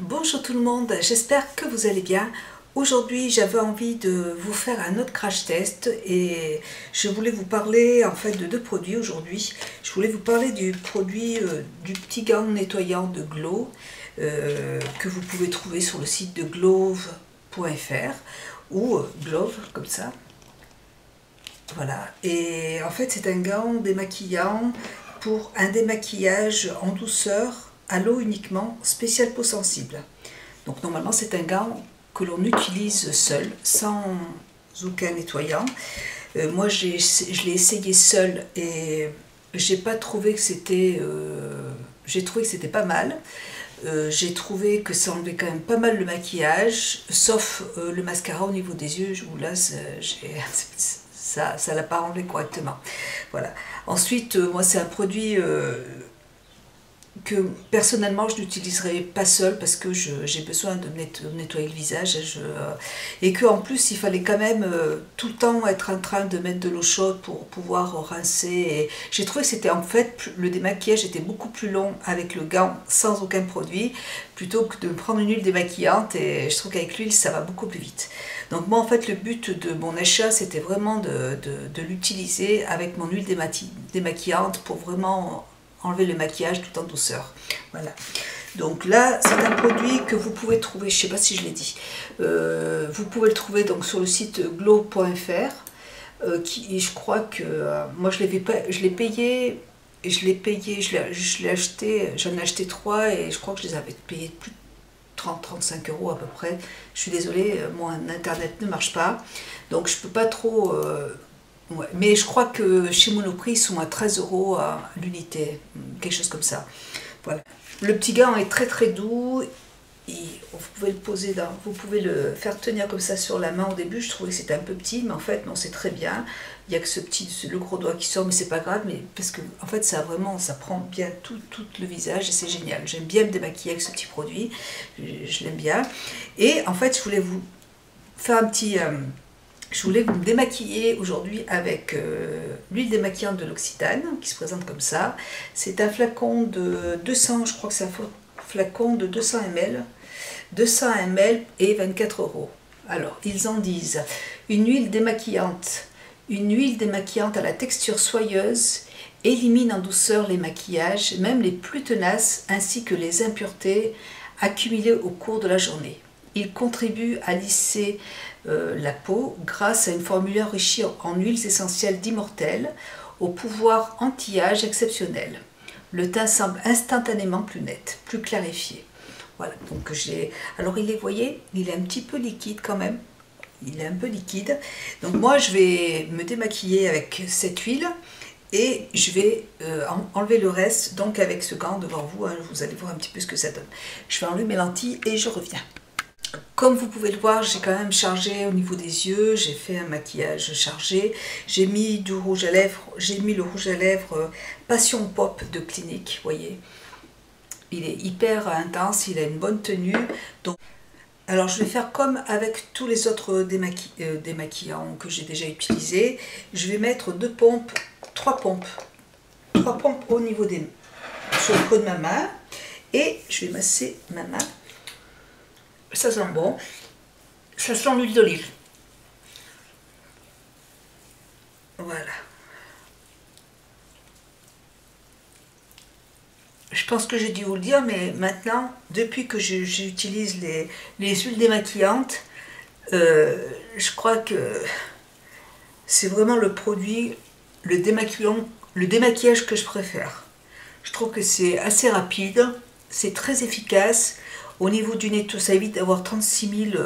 Bonjour tout le monde, j'espère que vous allez bien. Aujourd'hui, j'avais envie de vous faire un autre crash test et je voulais vous parler en fait de deux produits aujourd'hui. Je voulais vous parler du produit du petit gant nettoyant de Glow que vous pouvez trouver sur le site de glove.fr ou Glove comme ça. Voilà, et en fait c'est un gant démaquillant pour un démaquillage en douceur à l'eau uniquement, spécial peau sensible. Donc normalement c'est un gant que l'on utilise seul, sans aucun nettoyant. Moi je l'ai essayé seul et j'ai pas trouvé que c'était... j'ai trouvé que c'était pas mal. J'ai trouvé que ça enlevait quand même pas mal le maquillage, sauf le mascara au niveau des yeux, où là ça l'a pas enlevé correctement. Voilà. Ensuite, moi c'est un produit que personnellement je n'utiliserai pas seul parce que j'ai besoin de nettoyer le visage et que en plus il fallait quand même tout le temps être en train de mettre de l'eau chaude pour pouvoir rincer. Et j'ai trouvé que c'était en fait le démaquillage était beaucoup plus long avec le gant sans aucun produit plutôt que de prendre une huile démaquillante, et je trouve qu'avec l'huile ça va beaucoup plus vite. Donc moi en fait le but de mon achat c'était vraiment de l'utiliser avec mon huile démaquillante pour vraiment enlever le maquillage tout en douceur. Voilà. Donc là, c'est un produit que vous pouvez trouver, je ne sais pas si je l'ai dit, vous pouvez le trouver donc sur le site glow.fr, qui, je crois que, moi je l'ai payé, je l'ai acheté, j'en ai acheté 3 et je crois que je les avais payés plus de 30-35 € à peu près. Je suis désolée, mon internet ne marche pas, donc je ne peux pas trop... ouais. Mais je crois que chez Monoprix, ils sont à 13 € à l'unité, quelque chose comme ça. Voilà. Le petit gant est très très doux. Et vous pouvez le poser vous pouvez le faire tenir comme ça sur la main. Au début, je trouvais que c'était un peu petit, mais en fait, non, c'est très bien. Il n'y a que le gros doigt qui sort, mais c'est pas grave, mais parce que en fait, ça prend bien tout le visage et c'est génial. J'aime bien me démaquiller avec ce petit produit, je l'aime bien. Et en fait, je voulais vous faire un petit. Je voulais vous démaquiller aujourd'hui avec l'huile démaquillante de l'Occitane qui se présente comme ça. C'est un flacon de 200, je crois que c'est un flacon de 200 ml. 200 ml et 24 €. Alors, ils en disent une huile démaquillante. Une huile démaquillante à la texture soyeuse élimine en douceur les maquillages, même les plus tenaces, ainsi que les impuretés accumulées au cours de la journée. Il contribue à lisser la peau grâce à une formule enrichie en huiles essentielles d'immortelles au pouvoir anti-âge exceptionnel. Le teint semble instantanément plus net, plus clarifié. Voilà, donc alors vous voyez, il est un petit peu liquide quand même. Il est un peu liquide. Donc moi je vais me démaquiller avec cette huile et je vais enlever le reste donc avec ce gant devant vous, hein, vous allez voir un petit peu ce que ça donne. Je vais enlever mes lentilles et je reviens. Comme vous pouvez le voir, j'ai quand même chargé au niveau des yeux, j'ai fait un maquillage chargé, j'ai mis du rouge à lèvres, j'ai mis le rouge à lèvres Passion Pop de Clinique, vous voyez. Il est hyper intense, il a une bonne tenue. Donc, alors je vais faire comme avec tous les autres démaquillants que j'ai déjà utilisés. Je vais mettre 3 pompes au niveau sur le creux de ma main. Et je vais masser ma main. Ça sent bon. Ça sent l'huile d'olive. Voilà. Je pense que j'ai dû vous le dire, mais maintenant, depuis que j'utilise les huiles démaquillantes, je crois que c'est vraiment le produit, le démaquillage que je préfère. Je trouve que c'est assez rapide, c'est très efficace. Au niveau du nettoyage, ça évite d'avoir 36 000...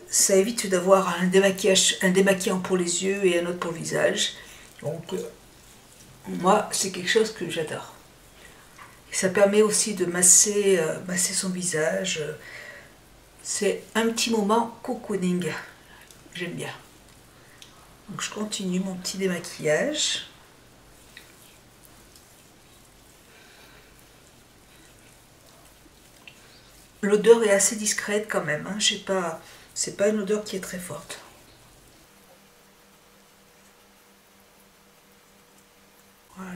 ça évite d'avoir un démaquillant pour les yeux et un autre pour le visage. Donc, moi, c'est quelque chose que j'adore. Ça permet aussi de masser son visage. C'est un petit moment cocooning. J'aime bien. Donc je continue mon petit démaquillage. L'odeur est assez discrète quand même. Hein. C'est pas une odeur qui est très forte. Voilà.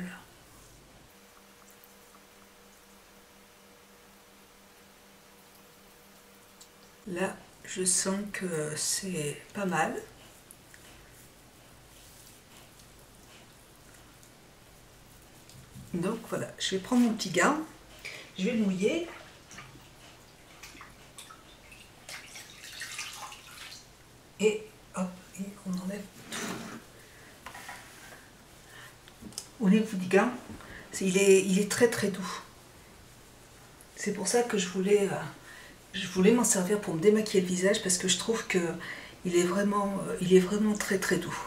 Là, je sens que c'est pas mal. Donc voilà, je vais prendre mon petit gant, je vais le mouiller. Et hop, et on enlève tout. Au niveau du gant, il est très très doux. C'est pour ça que je voulais m'en servir pour me démaquiller le visage, parce que je trouve que il est vraiment très très doux.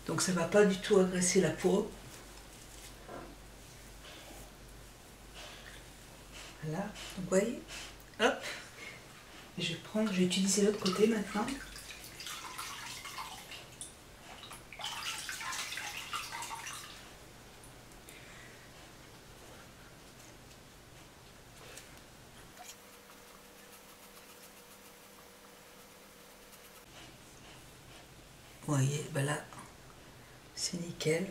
Donc ça ne va pas du tout agresser la peau. Voilà, donc vous voyez, hop. Je vais utiliser l'autre côté maintenant. Vous voyez, ben là, c'est nickel.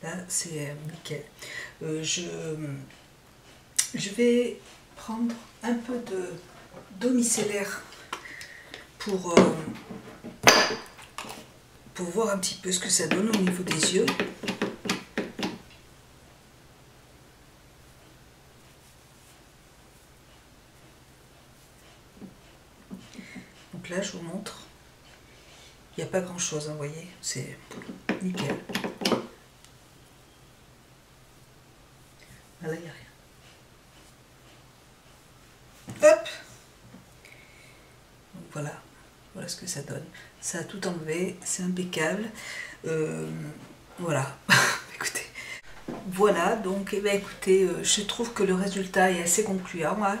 Là, c'est nickel. Je vais prendre un peu d'eau micellaire pour voir un petit peu ce que ça donne au niveau des yeux. Donc là, je vous montre. Il n'y a pas grand chose, hein, vous voyez, c'est nickel. Là, il n'y a rien. Hop! Donc voilà, voilà ce que ça donne. Ça a tout enlevé, c'est impeccable. Voilà, écoutez. Voilà, donc eh bien, écoutez, je trouve que le résultat est assez concluant. Hein.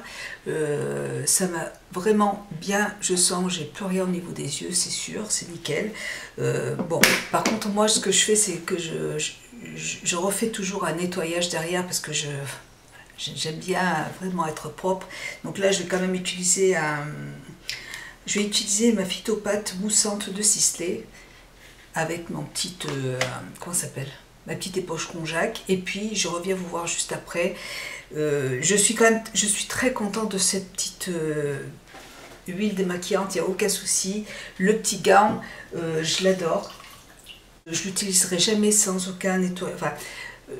Ça m'a vraiment bien, je sens, j'ai plus rien au niveau des yeux, c'est sûr, c'est nickel. Bon, par contre, moi, ce que je fais, c'est que je refais toujours un nettoyage derrière parce que j'aime bien vraiment être propre. Donc là, je vais quand même utiliser je vais utiliser ma phytopâte moussante de Sisley avec mon petit, comment ça s'appelle, ma petite éponge konjac, et puis je reviens vous voir juste après. Je suis très contente de cette petite huile démaquillante, il n'y a aucun souci. Le petit gant, je l'adore. Je l'utiliserai jamais sans aucun nettoyage, enfin,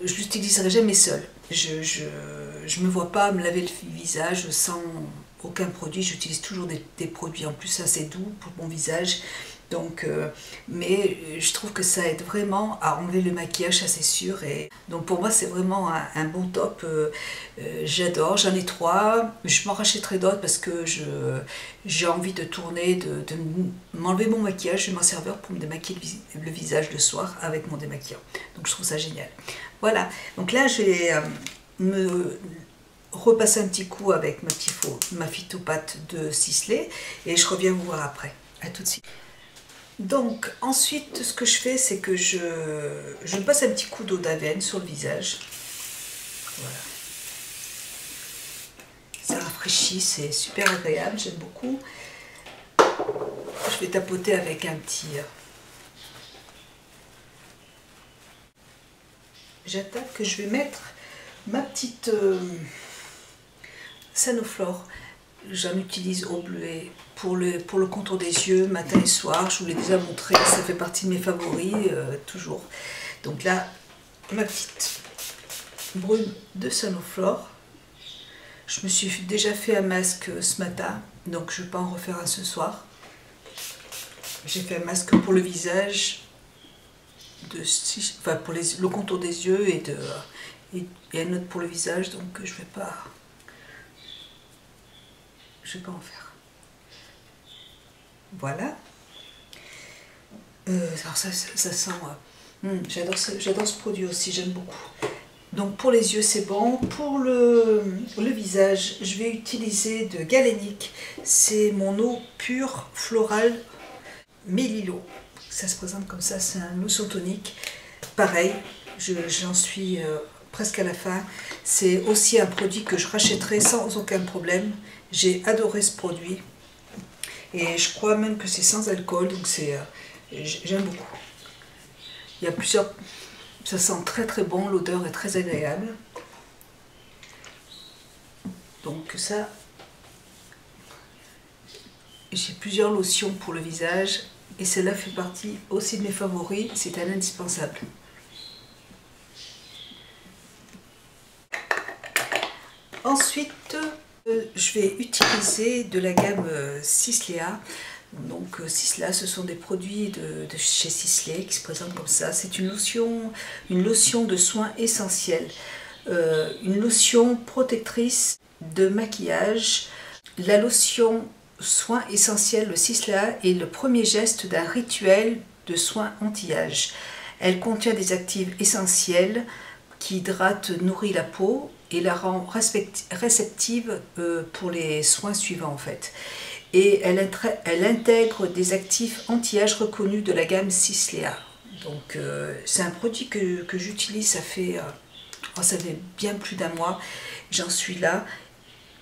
je l'utiliserai jamais seule. Je me vois pas me laver le visage sans aucun produit. J'utilise toujours des produits en plus assez doux pour mon visage. Donc, mais je trouve que ça aide vraiment à enlever le maquillage, ça c'est sûr. Et donc pour moi c'est vraiment un bon top. J'adore, j'en ai 3. Je m'en rachèterai d'autres parce que j'ai envie de tourner, de m'enlever mon maquillage. Je vais m'en servir pour me démaquiller le visage le soir avec mon démaquillant. Donc je trouve ça génial. Voilà, donc là je vais me repasser un petit coup avec ma phytopâte de Sisley et je reviens vous voir après. À tout de suite. Donc ensuite ce que je fais, c'est que je me passe un petit coup d'eau d'Aven sur le visage. Voilà. Ça rafraîchit, c'est super agréable, j'aime beaucoup. Je vais tapoter avec un petit... J'attaque que je vais mettre ma petite Sanoflore. J'en utilise au bleuet pour le contour des yeux, matin et soir. Je vous l'ai déjà montré, ça fait partie de mes favoris, toujours. Donc là, ma petite brume de Sanoflore. Je me suis déjà fait un masque ce matin, donc je ne vais pas en refaire un ce soir. J'ai fait un masque pour le visage, enfin pour le contour des yeux et un autre pour le visage, donc je ne vais pas en faire. Voilà. Alors ça sent... j'adore ce produit aussi, j'aime beaucoup. Donc pour les yeux c'est bon. Pour le visage, je vais utiliser de Galénic. C'est mon eau pure florale Mélilo. Ça se présente comme ça, c'est un lotion tonique. Pareil, j'en suis presque à la fin. C'est aussi un produit que je rachèterai sans aucun problème. J'ai adoré ce produit. Et je crois même que c'est sans alcool, donc J'aime beaucoup. Il y a plusieurs... Ça sent très très bon, l'odeur est très agréable. Donc ça, j'ai plusieurs lotions pour le visage et celle-là fait partie aussi de mes favoris, c'est un indispensable. Ensuite, je vais utiliser de la gamme Sislea. Donc Sislea, ce sont des produits de chez Sisley qui se présentent comme ça. C'est une lotion de soins essentiels, une lotion protectrice de maquillage. La lotion soins essentiels, le Sislea, est le premier geste d'un rituel de soins anti-âge. Elle contient des actifs essentiels qui hydratent, nourrit la peau et la rend réceptive pour les soins suivants en fait. Et elle intègre des actifs anti-âge reconnus de la gamme Sislea. Donc c'est un produit que j'utilise, ça fait bien plus d'un mois, j'en suis là.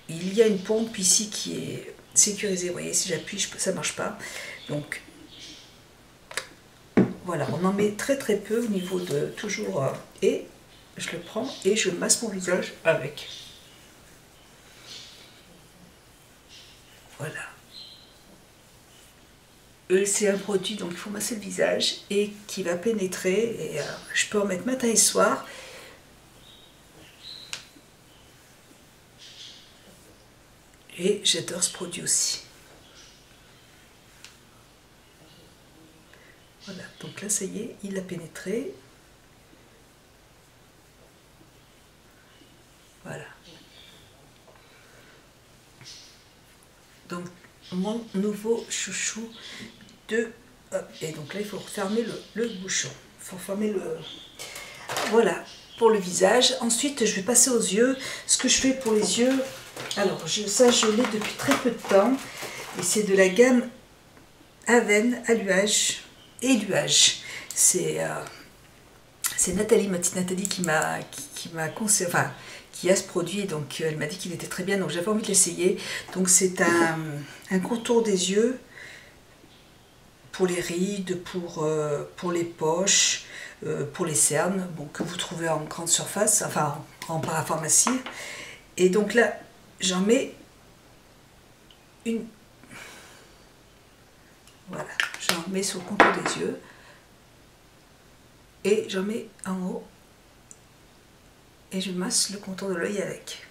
Il y a une pompe ici qui est sécurisée, vous voyez, si j'appuie, ça ne marche pas. Donc voilà, on en met très très peu au niveau de toujours, et je le prends et je masse mon visage avec. Voilà. C'est un produit, donc il faut masser le visage et qui va pénétrer. Et je peux en mettre matin et soir. Et j'adore ce produit aussi. Voilà, donc là ça y est, il a pénétré. Voilà. Donc mon nouveau chouchou de... Et donc là il faut refermer le bouchon. Il faut fermer le... Voilà, pour le visage. Ensuite je vais passer aux yeux. Ce que je fais pour les yeux, alors ça je l'ai depuis très peu de temps. Et c'est de la gamme Aven, Alluage et Luage. C'est Nathalie, ma petite Nathalie qui m'a conseillé, enfin qui a ce produit, donc elle m'a dit qu'il était très bien, donc j'avais envie de l'essayer. Donc c'est un contour des yeux pour les rides, pour les poches, pour les cernes, bon, que vous trouvez en grande surface, enfin en parapharmacie. Et donc là, j'en mets une... Voilà, j'en mets sur le contour des yeux. Et j'en mets en haut. Et je masse le contour de l'œil avec.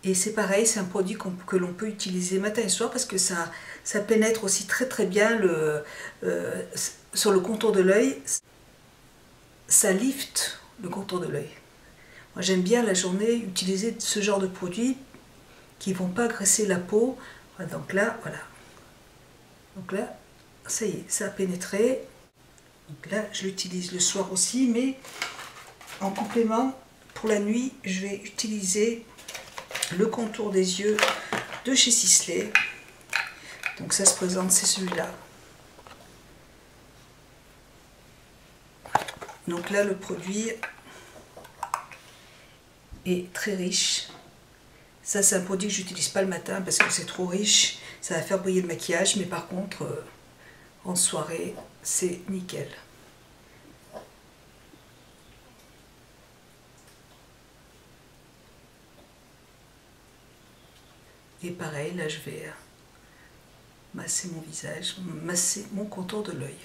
Et c'est pareil, c'est un produit que l'on peut utiliser matin et soir parce que ça pénètre aussi très très bien sur le contour de l'œil. Ça lift le contour de l'œil. Moi j'aime bien la journée utiliser ce genre de produits qui ne vont pas agresser la peau. Donc là, voilà. Donc là, ça y est, ça a pénétré. Donc là, je l'utilise le soir aussi, mais en complément, pour la nuit, je vais utiliser le contour des yeux de chez Sisley. Donc ça se présente, c'est celui-là. Donc là, le produit est très riche. Ça, c'est un produit que j'utilise pas le matin parce que c'est trop riche. Ça va faire briller le maquillage, mais par contre, en soirée, c'est nickel. Et pareil, là, je vais masser mon visage, masser mon contour de l'œil.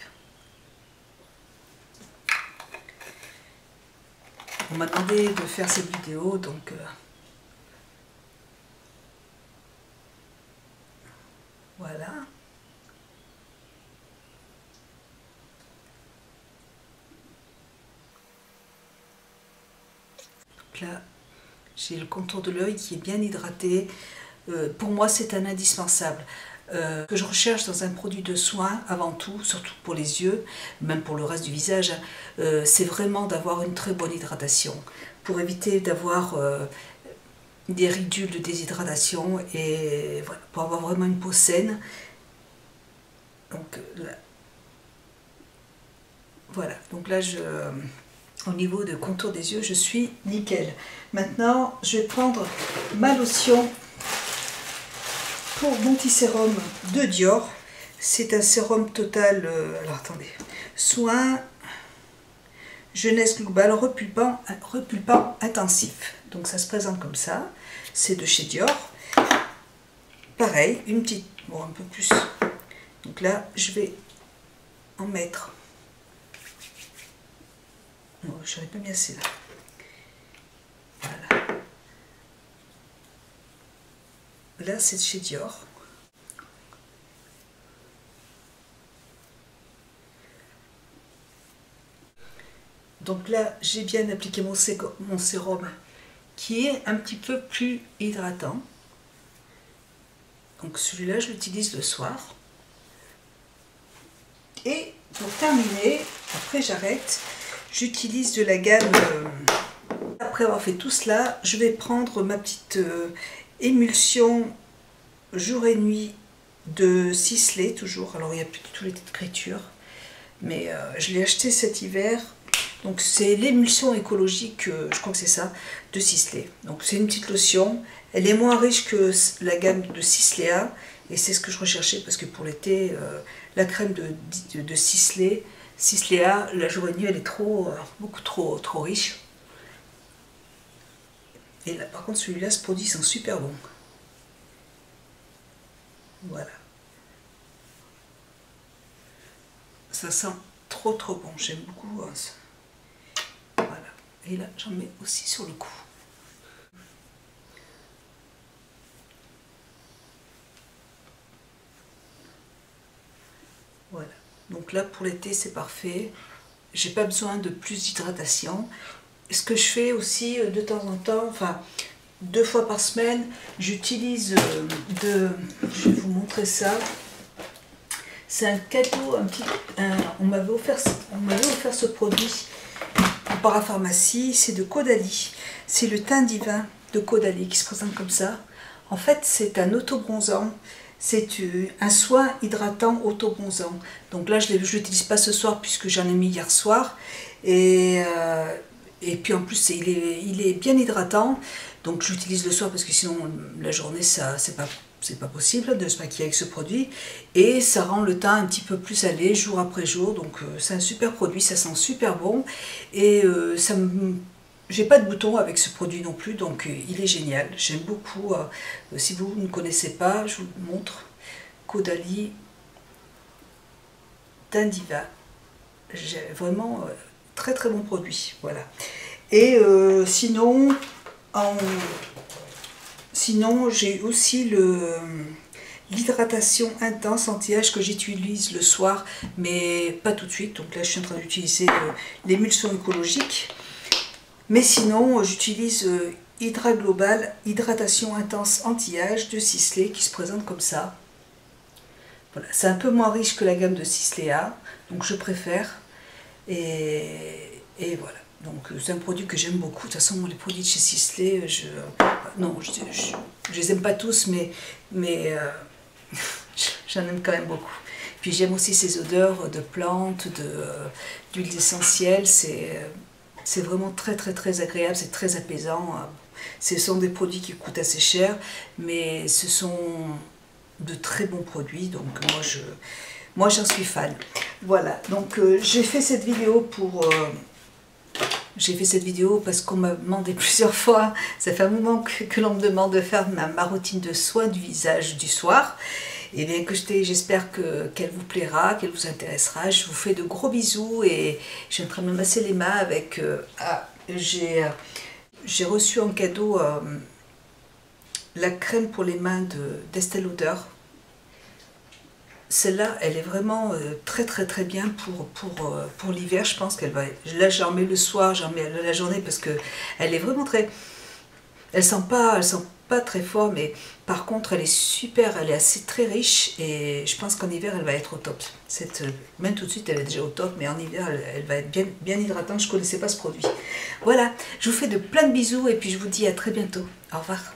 On m'a demandé de faire cette vidéo, donc... voilà. Donc là, j'ai le contour de l'œil qui est bien hydraté. Pour moi, c'est un indispensable. Que je recherche dans un produit de soin, avant tout, surtout pour les yeux, même pour le reste du visage, c'est vraiment d'avoir une très bonne hydratation. Pour éviter d'avoir des ridules de déshydratation et voilà, pour avoir vraiment une peau saine. Donc là, voilà, donc là Au niveau de contour des yeux, je suis nickel. Maintenant, je vais prendre ma lotion pour mon petit sérum de Dior. C'est un sérum total, alors attendez, soin, jeunesse globale, repulpant intensif. Donc ça se présente comme ça, c'est de chez Dior. Pareil, une petite, bon un peu plus. Donc là, je vais en mettre. Non, je n'aurais pas mis assez là. Voilà. Là, c'est de chez Dior. Donc là, j'ai bien appliqué mon sérum qui est un petit peu plus hydratant. Donc celui-là, je l'utilise le soir. Et pour terminer, après j'arrête, j'utilise de la gamme. Après avoir fait tout cela, je vais prendre ma petite émulsion jour et nuit de Sisley, toujours. Alors il n'y a plus du tout les écritures, mais je l'ai acheté cet hiver. Donc c'est l'émulsion écologique, je crois que c'est ça, de Sisley. Donc c'est une petite lotion, elle est moins riche que la gamme de Sislea, et c'est ce que je recherchais parce que pour l'été, la crème de Sisley, Sislea, la jour et nuit, elle est beaucoup trop riche. Et là, par contre, celui-là, ce produit sent super bon. Voilà. Ça sent trop bon, j'aime beaucoup ça. Voilà. Et là, j'en mets aussi sur le cou. Voilà. Donc là, pour l'été, c'est parfait. J'ai pas besoin de plus d'hydratation. Ce que je fais aussi de temps en temps, enfin 2 fois par semaine, j'utilise je vais vous montrer ça. C'est un cadeau, on m'avait offert ce produit en parapharmacie, c'est de Caudalie. C'est le teint divin de Caudalie qui se présente comme ça. En fait, c'est un auto-bronzant. C'est un soin hydratant auto-bronzant. Donc là, je ne l'utilise pas ce soir puisque j'en ai mis hier soir. Et puis en plus, il est bien hydratant. Donc je l'utilise le soir parce que sinon, la journée, c'est pas possible de se maquiller avec ce produit. Et ça rend le teint un petit peu plus allé jour après jour. Donc c'est un super produit, ça sent super bon. Et j'ai pas de boutons avec ce produit non plus, donc il est génial. J'aime beaucoup. Si vous ne connaissez pas, je vous le montre. Caudalie Teint Divin. J'ai vraiment très bon produit. Voilà. Et sinon j'ai aussi l'hydratation intense anti-âge que j'utilise le soir, mais pas tout de suite. Donc là, je suis en train d'utiliser l'émulsion écologique. Mais sinon, j'utilise Hydra Global, hydratation intense anti-âge de Sisley qui se présente comme ça. Voilà, c'est un peu moins riche que la gamme de Sislea, donc je préfère. Et voilà, donc c'est un produit que j'aime beaucoup. De toute façon, les produits de chez Sisley, je les aime pas tous, mais j'en aime quand même beaucoup. Puis j'aime aussi ces odeurs de plantes, d'huiles essentielles. C'est vraiment très agréable, c'est très apaisant. Ce sont des produits qui coûtent assez cher, mais ce sont de très bons produits, donc moi j'en suis fan. Voilà, donc j'ai fait cette vidéo parce qu'on m'a demandé plusieurs fois, ça fait un moment que l'on me demande de faire ma routine de soins du visage du soir. Et bien écoutez, j'espère qu'elle vous plaira, qu'elle vous intéressera. Je vous fais de gros bisous et je suis en train de me masser les mains avec... j'ai reçu en cadeau la crème pour les mains d'Estée Lauder. Celle-là, elle est vraiment très bien pour l'hiver. Je pense qu'elle va... Là, j'en mets le soir, j'en mets la journée parce qu'elle est vraiment très... Elle sent pas très fort, mais par contre elle est super, elle est très riche et je pense qu'en hiver elle va être au top. Même tout de suite elle est déjà au top, mais en hiver elle va être bien hydratante. Je ne connaissais pas ce produit. Voilà, je vous fais plein de bisous et puis je vous dis à très bientôt. Au revoir.